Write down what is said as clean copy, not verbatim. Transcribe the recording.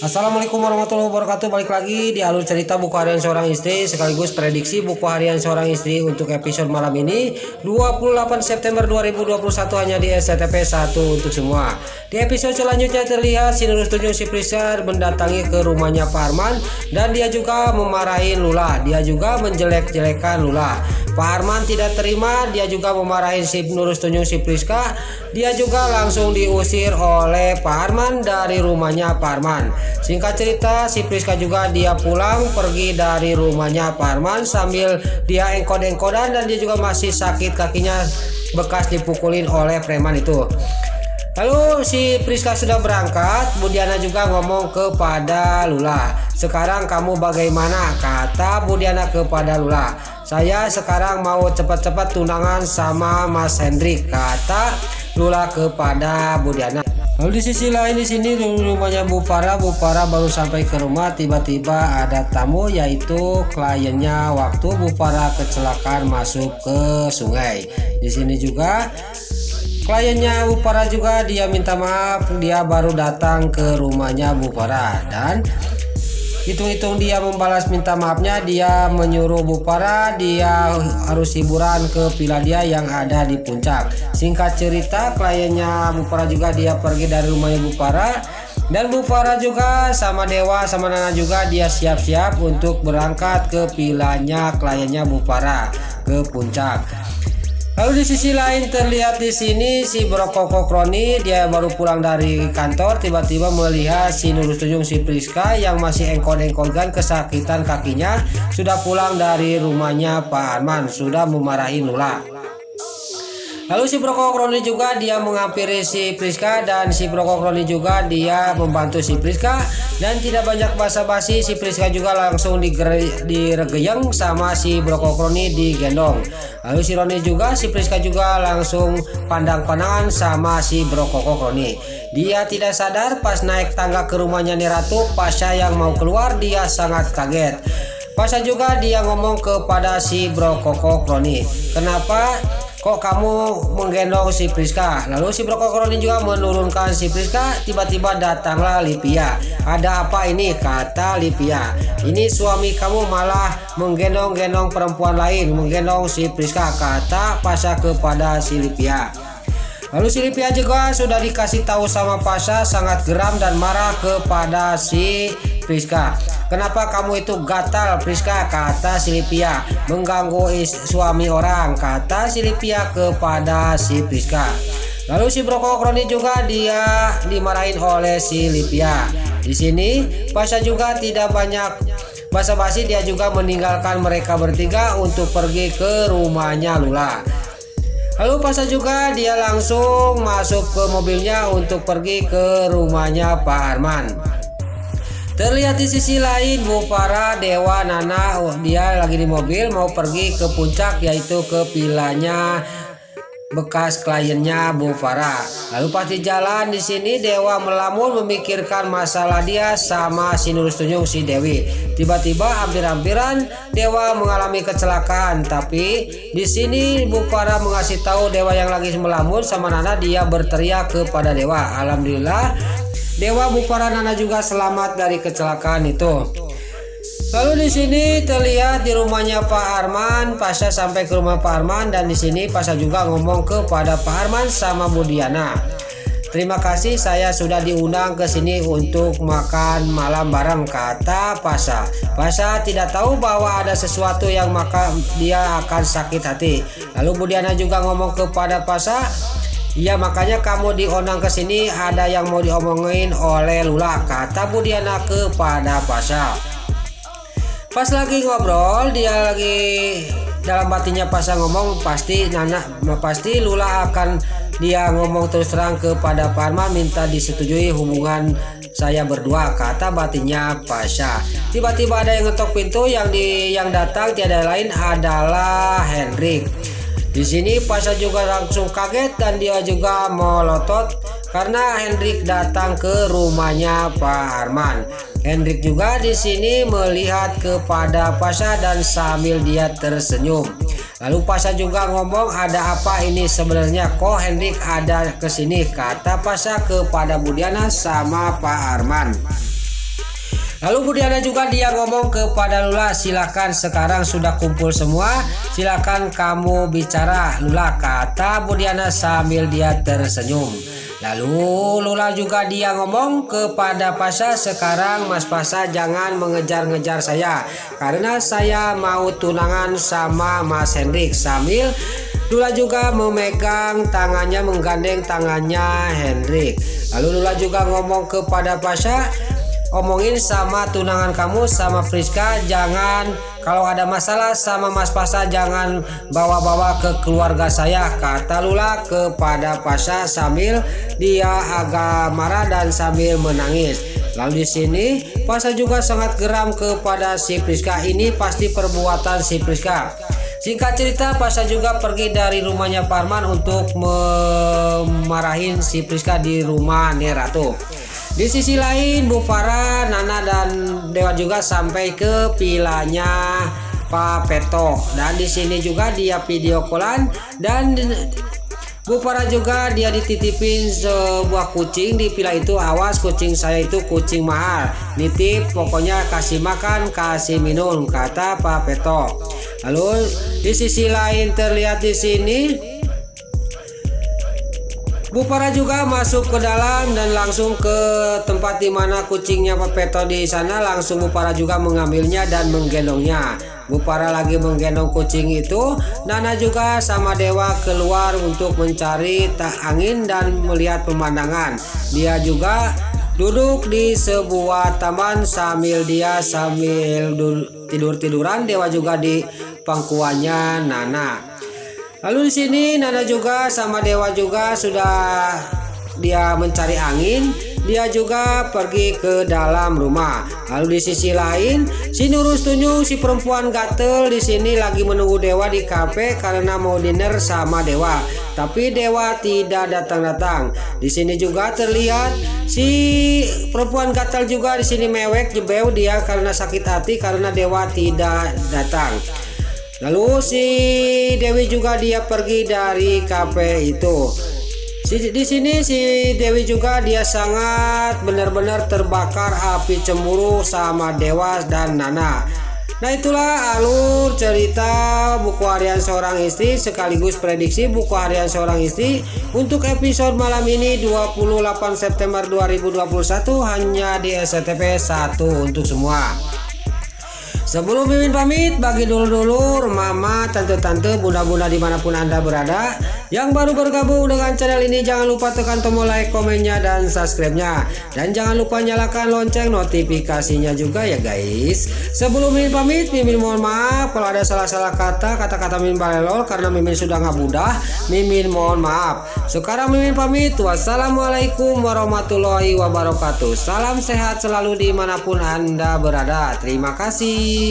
Assalamualaikum warahmatullahi wabarakatuh. Balik lagi di alur cerita buku harian seorang istri sekaligus prediksi buku harian seorang istri untuk episode malam ini 28 September 2021 hanya di SCTP 1 untuk semua. Di episode selanjutnya terlihat si Nurul Tunjung si Priska mendatangi ke rumahnya Pak Arman dan dia juga memarahin Lula. Dia juga menjelek-jelekan Lula. Pak Arman tidak terima, dia juga memarahin si Nurul Tunjung si Priska. Dia juga langsung diusir oleh Pak Arman dari rumahnya Pak Arman. Singkat cerita, si Priska juga dia pulang pergi dari rumahnya Pak Arman sambil dia engkod-engkodan dan dia juga masih sakit kakinya bekas dipukulin oleh preman itu. Lalu si Priska sudah berangkat, Bu Diana juga ngomong kepada Lula. Sekarang kamu bagaimana? Kata Bu Diana kepada Lula. Saya sekarang mau cepat-cepat tunangan sama Mas Hendrik, kata Lula kepada Bu Diana. Lalu di sisi lain di sini rumahnya Bu Farah baru sampai ke rumah tiba-tiba ada tamu yaitu kliennya waktu Bu Farah kecelakaan masuk ke sungai. Di sini juga kliennya Bu Farah juga dia minta maaf, dia baru datang ke rumahnya Bu Farah dan hitung-hitung dia membalas minta maafnya, dia menyuruh Bu Farah dia harus hiburan ke villa dia yang ada di puncak. Singkat cerita, kliennya Bu Farah juga dia pergi dari rumahnya Bu Farah dan Bu Farah juga sama Dewa sama Nana juga dia siap-siap untuk berangkat ke villanya kliennya Bu Farah ke puncak. Lalu di sisi lain terlihat di sini si Bro Koko Kroni dia baru pulang dari kantor tiba-tiba melihat si Nurul Tunjung si Priska yang masih engkol-engkolkan kesakitan kakinya sudah pulang dari rumahnya Pak Arman sudah memarahi Lula. Lalu si Bro Koko Kroni juga dia menghampiri si Priska dan si Bro Koko Kroni juga dia membantu si Priska dan tidak banyak basa-basi si Priska juga langsung diregeyeng sama si Bro Koko Kroni digendong. Lalu si Roni juga si Priska juga langsung pandang-pandangan sama si Bro Koko Kroni. Dia tidak sadar pas naik tangga ke rumahnya Niratu, Pasha yang mau keluar dia sangat kaget. Pasha juga dia ngomong kepada si Bro Koko Kroni, kenapa kok kamu menggendong si Priska? Lalu si Bro Koko Kroni juga menurunkan si Priska. Tiba-tiba datanglah Lipia. Ada apa ini? Kata Lipia. Ini suami kamu malah menggendong-gendong perempuan lain, menggendong si Priska, kata Pasha kepada si Lipia. Lalu si Lipia juga sudah dikasih tahu sama Pasha sangat geram dan marah kepada si Priska. Kenapa kamu itu gatal Priska? Kata si Lipia. Mengganggu suami orang, kata si Lipia kepada si Priska. Lalu si Bro Koko Kroni juga dia dimarahin oleh si Lipia. Di sini Pasha juga tidak banyak basa-basi, dia juga meninggalkan mereka bertiga untuk pergi ke rumahnya Lula. Lalu Pasha juga dia langsung masuk ke mobilnya untuk pergi ke rumahnya Pak Arman. Terlihat di sisi lain Bu Farah, Dewa, Nana dia lagi di mobil mau pergi ke puncak yaitu ke villanya bekas kliennya Bu Farah. Lalu pas di jalan di sini Dewa melamun memikirkan masalah dia sama si Nurul Tunjung si Dewi. Tiba-tiba hampir-hampiran Dewa mengalami kecelakaan, tapi di sini Bu Farah mengasih tahu Dewa yang lagi melamun sama Nana, dia berteriak kepada Dewa. Alhamdulillah Dewa, Bu Farah, Nana juga selamat dari kecelakaan itu. Lalu di sini terlihat di rumahnya Pak Arman, Pasha sampai ke rumah Pak Arman dan di sini Pasha juga ngomong kepada Pak Arman sama Bu Diana. Terima kasih saya sudah diundang ke sini untuk makan malam bareng, kata Pasha. Pasha tidak tahu bahwa ada sesuatu yang maka dia akan sakit hati. Lalu Bu Diana juga ngomong kepada Pasha, iya makanya kamu diundang ke sini ada yang mau diomongin oleh Lula, kata Bu Diana kepada Pasha. Pas lagi ngobrol dia lagi dalam batinnya Pasha ngomong pasti Lula akan dia ngomong terus terang kepada Pak Arman minta disetujui hubungan saya berdua, kata batinnya Pasha. Tiba-tiba ada yang ngetok pintu, yang datang tiada lain adalah Hendrik. Di sini Pasha juga langsung kaget dan dia juga melotot karena Hendrik datang ke rumahnya Pak Arman. Hendrik juga di sini melihat kepada Pasha dan sambil dia tersenyum. Lalu Pasha juga ngomong, ada apa ini sebenarnya, kok Hendrik ada ke sini, kata Pasha kepada Bu Diana sama Pak Arman. Lalu Budiana juga dia ngomong kepada Lula, silakan sekarang sudah kumpul semua, silakan kamu bicara Lula, kata Budiana sambil dia tersenyum. Lalu Lula juga dia ngomong kepada Pasha, sekarang Mas Pasha jangan mengejar-ngejar saya karena saya mau tunangan sama Mas Hendrik, sambil Lula juga memegang tangannya, menggandeng tangannya Hendrik. Lalu Lula juga ngomong kepada Pasha, omongin sama tunangan kamu sama Friska, jangan kalau ada masalah sama Mas Pasha jangan bawa-bawa ke keluarga saya, kata Lula kepada Pasha sambil dia agak marah dan sambil menangis. Lalu di sini Pasha juga sangat geram kepada si Friska, ini pasti perbuatan si Friska. Singkat cerita, Pasha juga pergi dari rumahnya Parman untuk memarahin si Friska di rumah Neratu. Di sisi lain, Bu Farah, Nana, dan Dewa juga sampai ke vilanya Pak Peto. Dan di sini juga dia video callan dan Bu Farah juga dia dititipin sebuah kucing di villa itu. Awas, kucing saya itu kucing mahal. Nitip, pokoknya kasih makan, kasih minum, kata Pak Peto. Lalu di sisi lain terlihat di sini Bu Farah juga masuk ke dalam dan langsung ke tempat di mana kucingnya Pak Peto di sana. Langsung Bu Farah juga mengambilnya dan menggendongnya. Bu Farah lagi menggendong kucing itu, Nana juga sama Dewa keluar untuk mencari angin dan melihat pemandangan. Dia juga duduk di sebuah taman sambil tidur-tiduran. Dewa juga di pangkuannya Nana. Lalu di sini Nana juga sama Dewa juga sudah dia mencari angin, dia juga pergi ke dalam rumah. Lalu di sisi lain, si Nurus Tunjung, si perempuan gatel di sini lagi menunggu Dewa di kafe karena mau dinner sama Dewa. Tapi Dewa tidak datang-datang. Di sini juga terlihat si perempuan gatel juga di sini mewek jebeu dia karena sakit hati karena Dewa tidak datang. Lalu si Dewi juga dia pergi dari kafe itu. Di sini si Dewi juga dia sangat benar-benar terbakar api cemburu sama Dewa dan Nana. Nah, itulah alur cerita buku harian seorang istri sekaligus prediksi buku harian seorang istri untuk episode malam ini 28 September 2021 hanya di SCTV 1 untuk semua. Sebelum Mimin pamit, bagi dulur-dulur, mama, tante-tante, bunda-bunda dimanapun Anda berada yang baru bergabung dengan channel ini, jangan lupa tekan tombol like, komennya, dan subscribe-nya. Dan jangan lupa nyalakan lonceng notifikasinya juga ya guys. Sebelum Mimin pamit, Mimin mohon maaf kalau ada salah-salah kata-kata Mimin balelol karena Mimin sudah nggak mudah. Mimin mohon maaf. Sekarang Mimin pamit. Wassalamualaikum warahmatullahi wabarakatuh. Salam sehat selalu dimanapun Anda berada. Terima kasih.